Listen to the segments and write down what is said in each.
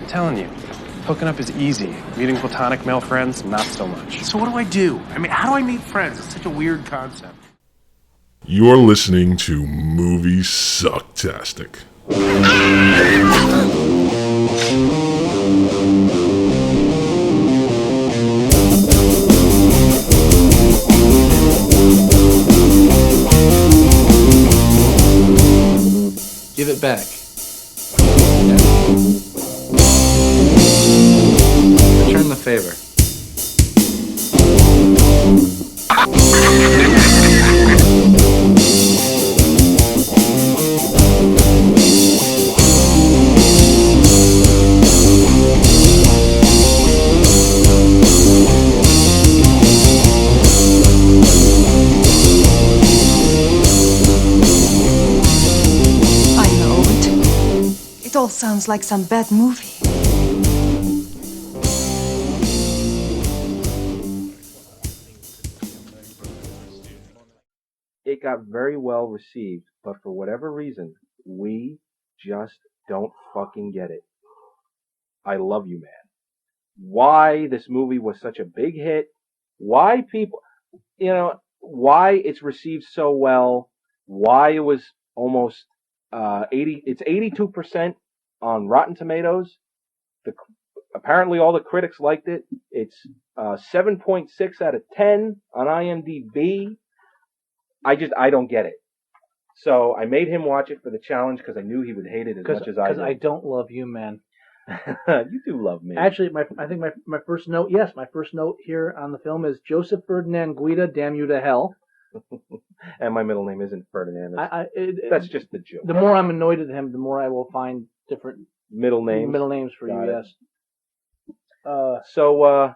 telling you, hooking up is easy. Meeting platonic male friends, not so much. So what do I do? I mean, how do I meet friends? It's such a weird concept. You're listening to Moviesucktastic. Give it back. Return the favor. It all sounds like some bad movie. It got very well received, but for whatever reason, we just don't fucking get it. I love you, man. Why this movie was such a big hit, why people, why it's received so well, why it was almost 82% on Rotten Tomatoes. Apparently all the critics liked it. It's 7.6 out of 10 on IMDb. I don't get it. So I made him watch it for the challenge because I knew he would hate it as much as I did. Because I don't love you, man. You do love me. Actually, I think my first note here on the film is Joseph Ferdinand Guida, damn you to hell. And my middle name isn't Ferdinand. That's just the joke. The more I'm annoyed at him, the more I will find different middle names for you, yes. So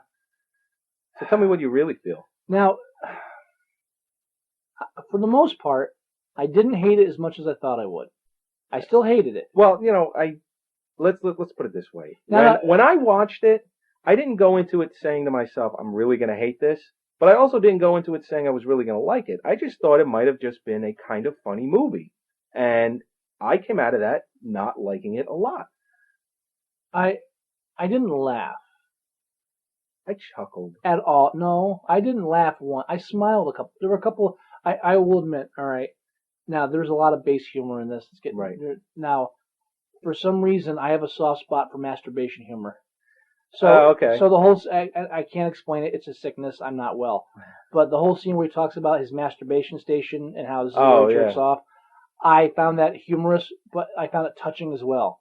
tell me what you really feel. Now, for the most part, I didn't hate it as much as I thought I would. I still hated it. Well, let's put it this way. When I watched it, I didn't go into it saying to myself, I'm really going to hate this. But I also didn't go into it saying I was really going to like it. I just thought it might have just been a kind of funny movie. And I came out of that not liking it a lot. I didn't laugh. I chuckled. At all. No, I didn't laugh once. I smiled a couple. There were a couple. I will admit, all right. Now, there's a lot of base humor in this. It's getting, right. Now, for some reason, I have a soft spot for masturbation humor. So, okay. So the whole, I can't explain it. It's a sickness. I'm not well. But the whole scene where he talks about his masturbation station and how Zero jerks off, I found that humorous, but I found it touching as well.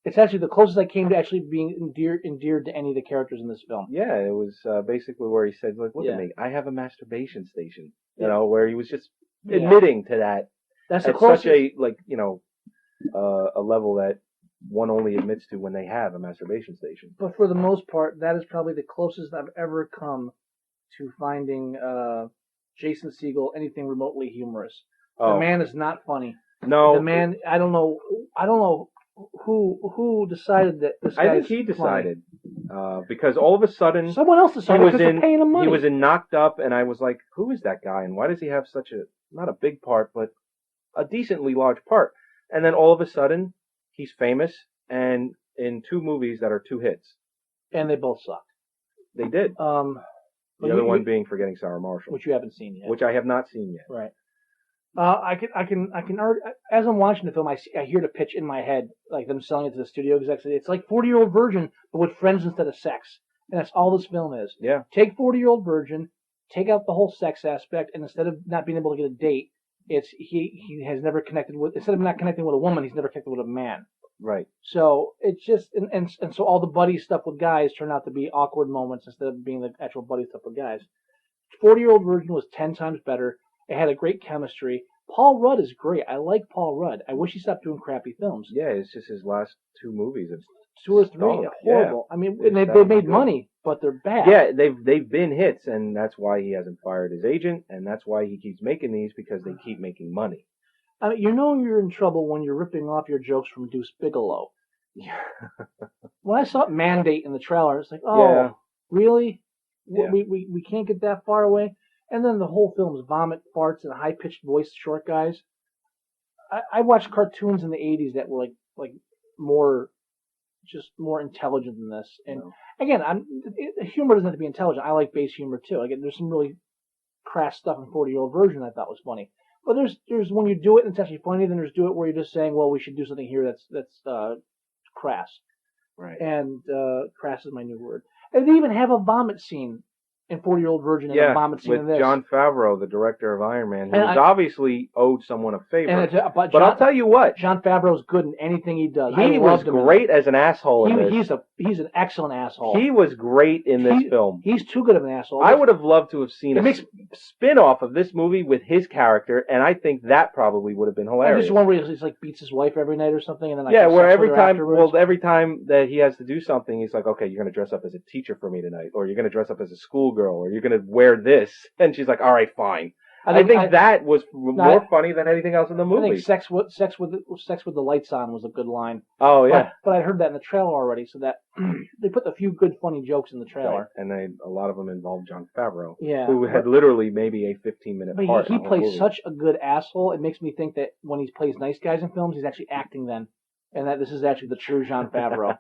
It's actually the closest I came to actually being endeared to any of the characters in this film. Yeah, it was basically where he said, "Look at me, I have a masturbation station." Where he was just admitting to that. That's the closest. Such a a level that one only admits to when they have a masturbation station. But for the most part, that is probably the closest I've ever come to finding Jason Segel anything remotely humorous. The man is not funny. No. The man, I don't know who decided that this guy. I think he decided. Because all of a sudden someone else decided because they're paying him money. He was in Knocked Up, and I was like, who is that guy, and why does he have such not a big part, but a decently large part? And then all of a sudden, he's famous, and in 2 movies that are 2 hits. And they both sucked. They did. The other one being Forgetting Sarah Marshall, which you haven't seen yet. Which I have not seen yet. Right. I can already, as I'm watching the film, I hear the pitch in my head, like them selling it to the studio execs. It's like 40-Year-Old Virgin, but with friends instead of sex, and that's all this film is. Yeah. Take 40-Year-Old Virgin, take out the whole sex aspect, and instead of not being able to get a date, it's he has never connected with. Instead of not connecting with a woman, he's never connected with a man. Right. So it's just and so all the buddy stuff with guys turn out to be awkward moments instead of being the actual buddy stuff with guys. 40-Year-Old Virgin was 10 times better. It had a great chemistry. Paul Rudd is great. I like Paul Rudd. I wish he stopped doing crappy films. Yeah, it's just his last 2 movies. 2 or 3, horrible. Yeah. I mean, they made money, but they're bad. Yeah, they've been hits, and that's why he hasn't fired his agent, and that's why he keeps making these, because they keep making money. You're in trouble when you're ripping off your jokes from Deuce Bigalow. When I saw Mandate in the trailer, it's like, really? Yeah. We can't get that far away? And then the whole film is vomit, farts, and high-pitched voice short guys. I watched cartoons in the 80s that were like more just more intelligent than this. And again, humor doesn't have to be intelligent. I like base humor too. Again, there's some really crass stuff in 40-Year-Old Virgin I thought was funny. But there's when you do it and it's actually funny, then there's do it where you're just saying, well, we should do something here that's crass. Right. And crass is my new word. And they even have a vomit scene in 40-Year-Old Virgin and a vomit scene in this. With Jon Favreau, the director of Iron Man, who obviously owed someone a favor. But I'll tell you what, Jon Favreau's good in anything he does. He was great as an asshole in this. He's an excellent asshole. He was great in this film. He's too good of an asshole. I would have loved to have seen a spin-off of this movie with his character, and I think that probably would have been hilarious. There's one where he like beats his wife every night or something, and then where every time that he has to do something, he's like, okay, you're going to dress up as a teacher for me tonight, or you're going to dress up as a schoolgirl, or you're going to wear this, and she's like, all right, fine. I think that was more funny than anything else in the movie. I think sex with the lights on was a good line. Oh yeah, but I heard that in the trailer already, so that they put a few good funny jokes in the trailer, right. And a lot of them involved Jon Favreau, yeah, who had literally maybe a 15-minute part. He plays such a good asshole. It makes me think that when he plays nice guys in films, he's actually acting then. And that this is actually the true Jon Favreau.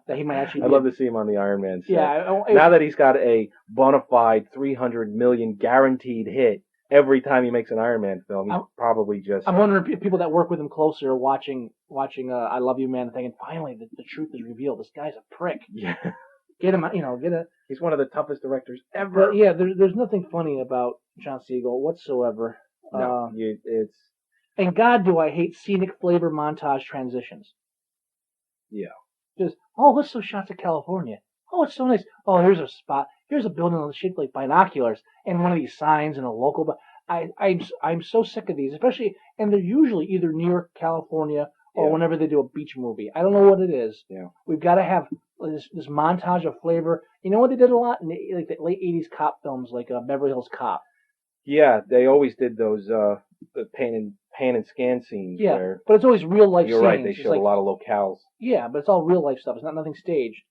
That he might actually. I'd love to see him on the Iron Man set. Yeah. Now that he's got a bona fide $300 million guaranteed hit every time he makes an Iron Man film, he's probably just. I'm wondering if people that work with him closely are watching I Love You Man, and thinking, finally the truth is revealed. This guy's a prick. Yeah. Get him. He's one of the toughest directors ever. But yeah, there's nothing funny about Jason Segel whatsoever. No, it's. And God, do I hate scenic flavor montage transitions. Yeah. Just, let's show shots of California. Oh, it's so nice. Oh, here's a spot. Here's a building shaped like binoculars and one of these signs and a local. But I'm so sick of these, especially, and they're usually either near California or whenever they do a beach movie. I don't know what it is. Yeah. We've got to have this montage of flavor. You know what they did a lot in the late '80s cop films, like Beverly Hills Cop. Yeah, they always did those pan and scan scenes. Yeah, where but it's always real life. You're scenes. right. They showed a lot of locales. Yeah, but it's all real life stuff. It's not nothing staged,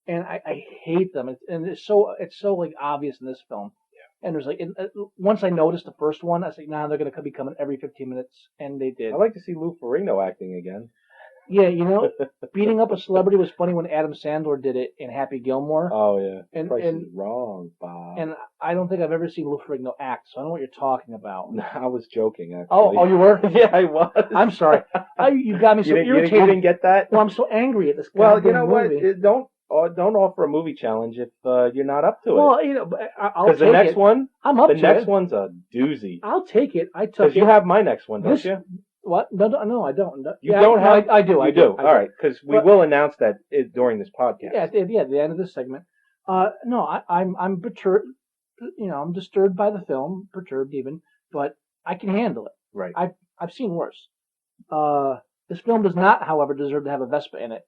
and I hate them. It's so like obvious in this film. Yeah. And there's like once I noticed the first one, I was like, nah, they're gonna be coming every 15 minutes, and they did. I'd like to see Lou Ferrigno acting again. Yeah, beating up a celebrity was funny when Adam Sandler did it in Happy Gilmore. Oh yeah, and Price is Wrong, Bob. And I don't think I've ever seen Lou Ferrigno act, so I don't know what you're talking about. No, I was joking. Actually. Oh, you were? Yeah, I was. I'm sorry. You got me so irritated. You didn't get that? Well, I'm so angry at this. Well, you know movie. what? Don't offer a movie challenge if you're not up to it. Well, I'll take it. The next one, I'm up to it. The next one's a doozy. I'll take it. Because you have my next one, don't you? What? No, I don't. You don't have? I do. You do. All right, because we will announce that during this podcast. Yeah, at the end of this segment. No, I'm perturbed. I'm disturbed by the film, perturbed even, but I can handle it. Right. I've seen worse. This film does not, however, deserve to have a Vespa in it.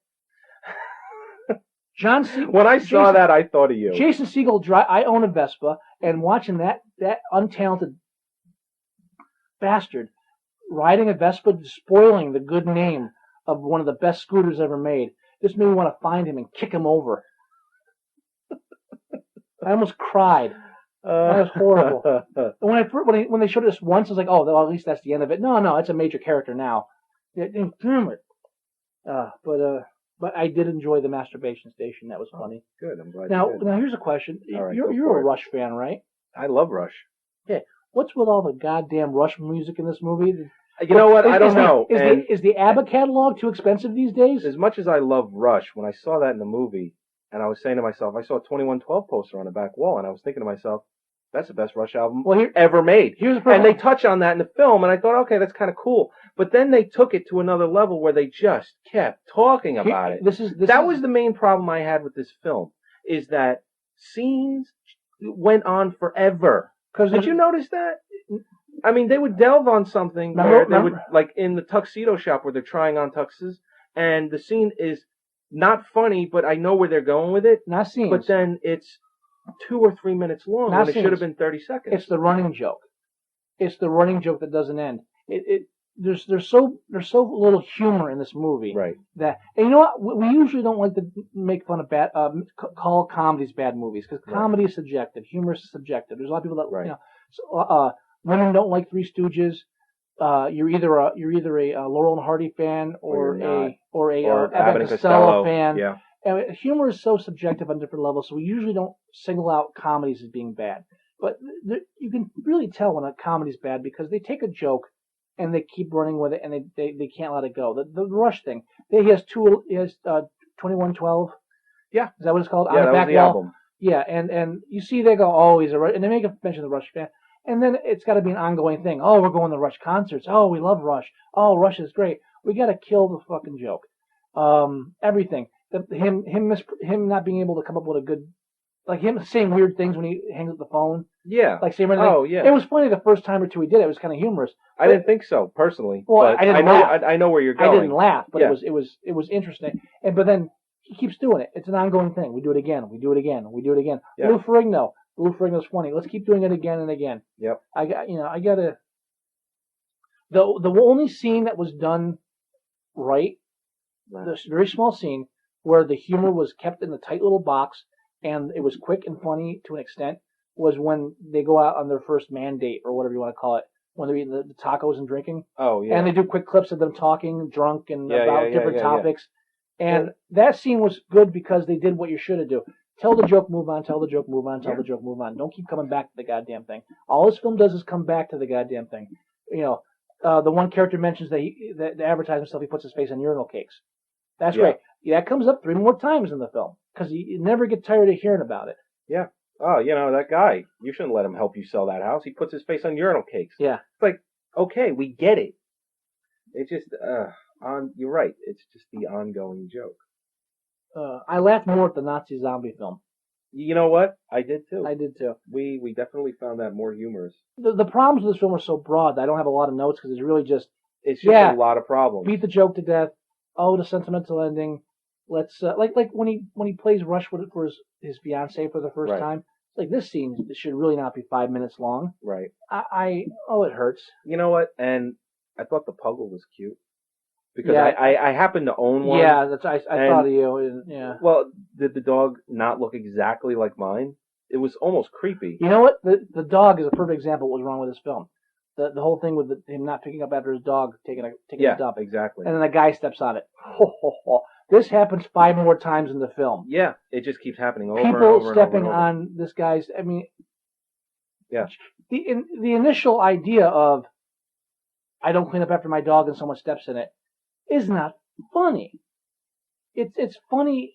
When I saw that, I thought of you. Jason Segel. I own a Vespa, and watching that untalented bastard riding a Vespa, spoiling the good name of one of the best scooters ever made. This made me want to find him and kick him over. I almost cried. That was horrible. When they showed us once, I was like, oh, well, at least that's the end of it. No, it's a major character now. Damn it. But I did enjoy the masturbation station. That was funny. Good. I'm glad. Now here's a question. Right, you're a Rush fan, right? I love Rush. Okay. What's with all the goddamn Rush music in this movie? You know what? I don't know. Is the ABBA catalog too expensive these days? As much as I love Rush, when I saw that in the movie, and I was saying to myself, I saw a 2112 poster on the back wall, and I was thinking to myself, that's the best Rush album ever made. And they touch on that in the film, and I thought, okay, that's kind of cool. But then they took it to another level where they just kept talking about it. That was the main problem I had with this film, is that scenes went on forever. Did you notice that? I mean, they would delve on something where they would, like in the tuxedo shop where they're trying on tuxes, and the scene is not funny, but I know where they're going with it. Not scenes. But then it's 2 or 3 minutes long, and it should have been 30 seconds. It's the running joke. It's the running joke that doesn't end. There's so little humor in this movie. Right. And you know what? We usually don't like to make fun of call comedies bad movies, because comedy is subjective, humor is subjective. There's a lot of people that women don't like Three Stooges. you're either a Laurel and Hardy fan or a Abbott and Costello fan. Yeah. And humor is so subjective on different levels, so we usually don't single out comedies as being bad. But you can really tell when a comedy's bad because they take a joke and they keep running with it and they can't let it go. The Rush thing. He has 2112. Yeah. Is that what it's called? Yeah, On the that back was the wall. album. Yeah, and you see they go, oh, he's a Rush, and they make a mention of the Rush fan. And then it's got to be an ongoing thing. Oh, we're going to Rush concerts. Oh, we love Rush. Oh, Rush is great. We got to kill the fucking joke. Everything. Him not being able to come up with a good, like him saying weird things when he hangs up the phone. Yeah. Like saying Oh, yeah. It was funny the first time or two he did it. It was kind of humorous. I didn't think so personally. Well, but I didn't laugh. I know where you're going. I didn't laugh, but Yeah. it was interesting. But then he keeps doing it. It's an ongoing thing. We do it again. We do it again. We do it again. Yeah. Lou Ferrigno's funny. Let's keep doing it again and again. Yep. I gotta. The only scene that was done right, this very small scene where the humor was kept in the tight little box and it was quick and funny to an extent, was when they go out on their first man date or whatever you want to call it, when they're eating the tacos and drinking. Oh, yeah. And they do quick clips of them talking drunk and about different topics. And Well, that scene was good because they did what you should have do. Tell the joke, move on, tell the joke, move on, tell the joke, move on. Don't keep coming back to the goddamn thing. All this film does is come back to the goddamn thing. The one character mentions that the advertisement stuff, he puts his face on urinal cakes. That's right. Yeah, that comes up 3 more times in the film because you never get tired of hearing about it. Yeah. Oh, that guy. You shouldn't let him help you sell that house. He puts his face on urinal cakes. Yeah. It's like, okay, we get it. It's just, you're right. It's just the ongoing joke. I laughed more at the Nazi zombie film. You know what? I did too. I did too. We definitely found that more humorous. The problems with this film are so broad that I don't have a lot of notes because it's really just It's just a lot of problems. Beat the joke to death. Oh, the sentimental ending. Let's like when he plays Rush for his fiancée for the first time. Like this scene should really not be 5 minutes long. Right. It hurts. You know what? And I thought the Puggle was cute. Because I happen to own one. Yeah, I thought of you. Yeah. Well, did the dog not look exactly like mine? It was almost creepy. You know what? The dog is a perfect example of what was wrong with this film. The whole thing with him not picking up after his dog taking a dump. Exactly. And then the guy steps on it. This happens 5 more times in the film. Yeah, it just keeps happening over People and over stepping and over. on this guy's. I mean, yeah. The initial idea of I don't clean up after my dog and someone steps in it is not funny. It's funny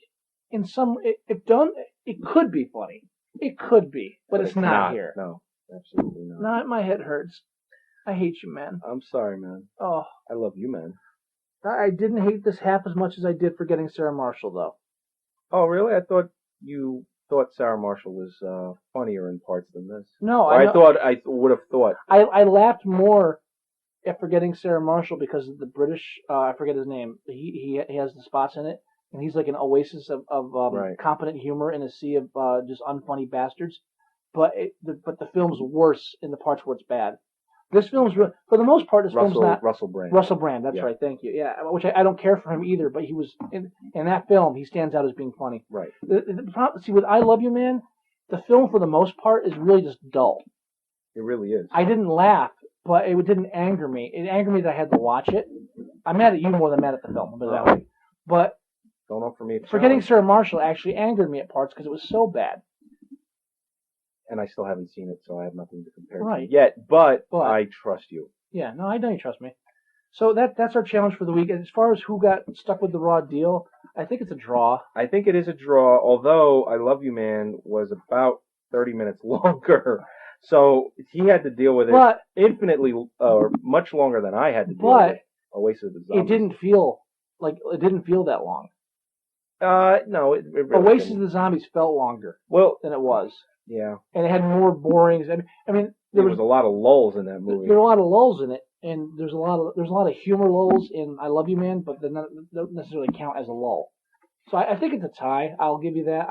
in some. If done, it could be funny. It could be, but it's not here. No, absolutely not. No, my head hurts. I hate you, man. I'm sorry, man. Oh, I love you, man. I didn't hate this half as much as I did for getting Sarah Marshall, though. Oh, really? I thought you thought Sarah Marshall was funnier in parts than this. No, I would have thought. I laughed more at forgetting Sarah Marshall because of the British. I forget his name. He has the spots in it, and he's like an oasis of competent humor in a sea of just unfunny bastards. But the film's worse in the parts where it's bad. This film's, for the most part, film's not... Russell Brand. Russell Brand, that's right, thank you. Yeah, which I don't care for him either, but he was, in that film, he stands out as being funny. Right. See, with I Love You, Man, the film, for the most part, is really just dull. It really is. I didn't laugh, but it didn't anger me. It angered me that I had to watch it. I'm mad at you more than mad at the film, put it that way. But don't offer me a forgetting Sarah Marshall actually angered me at parts because it was so bad. And I still haven't seen it, so I have nothing to compare to yet. But I trust you. Yeah, no, I know you trust me. So that's our challenge for the week. As far as who got stuck with the raw deal, I think it's a draw. I think it is a draw, although I Love You, Man was about 30 minutes longer. So he had to deal with it infinitely, or much longer than I had to deal with it. Oasis of the Zombies. It didn't feel that long. No, it really Oasis didn't. of the Zombies felt longer than it was. Yeah. And it had more boring. I mean, there was a lot of lulls in that movie. There were a lot of lulls in it, and there's a lot of humor lulls in I Love You, Man, but they don't necessarily count as a lull. So I think it's a tie. I'll give you that.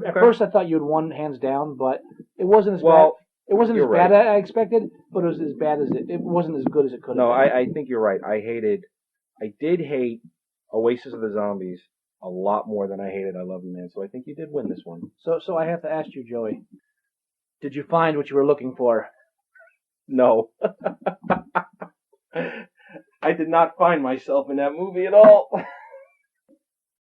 At first, I thought you had won hands down, but it wasn't as bad. It wasn't as bad as I expected, but it was as bad as it wasn't as good as it could have been. No, I think you're right. I did hate Oasis of the Zombies a lot more than I hated I Love You, Man. So I think you did win this one. So I have to ask you, Joey, did you find what you were looking for? No. I did not find myself in that movie at all.